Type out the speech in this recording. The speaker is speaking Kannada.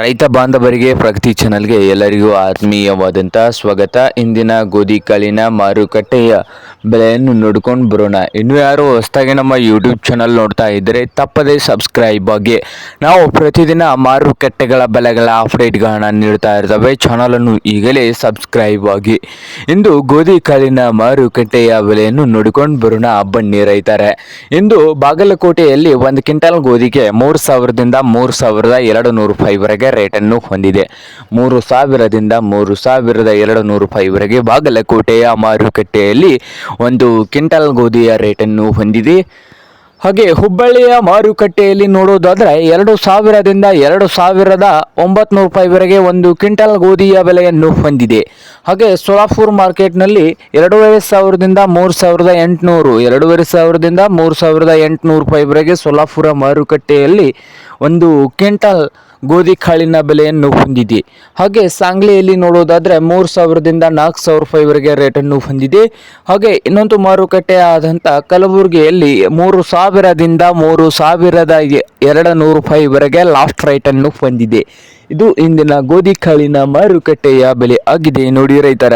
ರೈತ ಬಾಂಧವರಿಗೆ ಪ್ರಗತಿ ಚಾನಲ್ಗೆ ಎಲ್ಲರಿಗೂ ಆತ್ಮೀಯವಾದಂಥ ಸ್ವಾಗತ. ಇಂದಿನ ಗೋಧಿ ಕಾಳಿನ ಮಾರುಕಟ್ಟೆಯ ಬೆಲೆಯನ್ನು ನೋಡ್ಕೊಂಡು ಬರೋಣ. ಇನ್ನು ಯಾರು ಹೊಸದಾಗಿ ನಮ್ಮ ಯೂಟ್ಯೂಬ್ ಚಾನಲ್ ನೋಡ್ತಾ ಇದ್ದರೆ ತಪ್ಪದೇ ಸಬ್ಸ್ಕ್ರೈಬ್ ಆಗಿ. ನಾವು ಪ್ರತಿದಿನ ಮಾರುಕಟ್ಟೆಗಳ ಬೆಲೆಗಳ ಅಪ್ಡೇಟ್ಗಳನ್ನ ನೀಡ್ತಾ ಇರ್ತವೆ. ಚಾನಲನ್ನು ಈಗಲೇ ಸಬ್ಸ್ಕ್ರೈಬ್ ಆಗಿ. ಇಂದು ಗೋಧಿ ಕಾಳಿನ ಮಾರುಕಟ್ಟೆಯ ಬೆಲೆಯನ್ನು ನೋಡಿಕೊಂಡು ಬರೋಣ ಬನ್ನಿ ರೈತರೆ. ಇಂದು ಬಾಗಲಕೋಟೆಯಲ್ಲಿ 1 ಕ್ವಿಂಟಲ್ ಗೋಧಿಗೆ 3,000ದಿಂದ 3,200 ರೂಪಾಯಿವರೆಗೆ ರೇಟನ್ನು ಹೊಂದಿದೆ. 3,000ದಿಂದ 3,200 ರೂಪಾಯಿವರೆಗೆ ಬಾಗಲಕೋಟೆಯ ಮಾರುಕಟ್ಟೆಯಲ್ಲಿ 1 ಕ್ವಿಂಟಲ್ ಗೋಧಿಯ ರೇಟನ್ನು ಹೊಂದಿದೆ. ಹಾಗೆ ಹುಬ್ಬಳ್ಳಿಯ ಮಾರುಕಟ್ಟೆಯಲ್ಲಿ ನೋಡೋದಾದರೆ 2,000ದಿಂದ 2,900 ರೂಪಾಯಿವರೆಗೆ 1 ಕ್ವಿಂಟಲ್ ಗೋಧಿಯ ಬೆಲೆಯನ್ನು ಹೊಂದಿದೆ. ಹಾಗೆ ಸೋಲಾಪುರ ಮಾರ್ಕೆಟ್ನಲ್ಲಿ 2,500ದಿಂದ 3,800 2,500ದಿಂದ 3,800 ರೂಪಾಯಿವರೆಗೆ ಸೋಲಾಪುರ ಮಾರುಕಟ್ಟೆಯಲ್ಲಿ 1 ಕ್ವಿಂಟಲ್ ಗೋಧಿ ಕಾಳಿನ ಬೆಲೆಯನ್ನು ಹೊಂದಿದೆ. ಹಾಗೆ ಸಾಂಗ್ಲಿಯಲ್ಲಿ ನೋಡೋದಾದರೆ 3,000ದಿಂದ 4,000 ರೂಪಾಯಿವರೆಗೆ ರೇಟನ್ನು ಹೊಂದಿದೆ. ಹಾಗೆ ಇನ್ನೊಂದು ಮಾರುಕಟ್ಟೆ ಆದಂಥ ಕಲಬುರಗಿಯಲ್ಲಿ 3,000ದಿಂದ 3,200 ರೂಪಾಯಿವರೆಗೆ ಲಾಸ್ಟ್ ರೇಟನ್ನು ಹೊಂದಿದೆ. ಇದು ಇಂದಿನ ಗೋಧಿ ಕಾಳಿನ ಮಾರುಕಟ್ಟೆಯ ಬೆಲೆ ಆಗಿದೆ ನೋಡಿ ರೈತರ.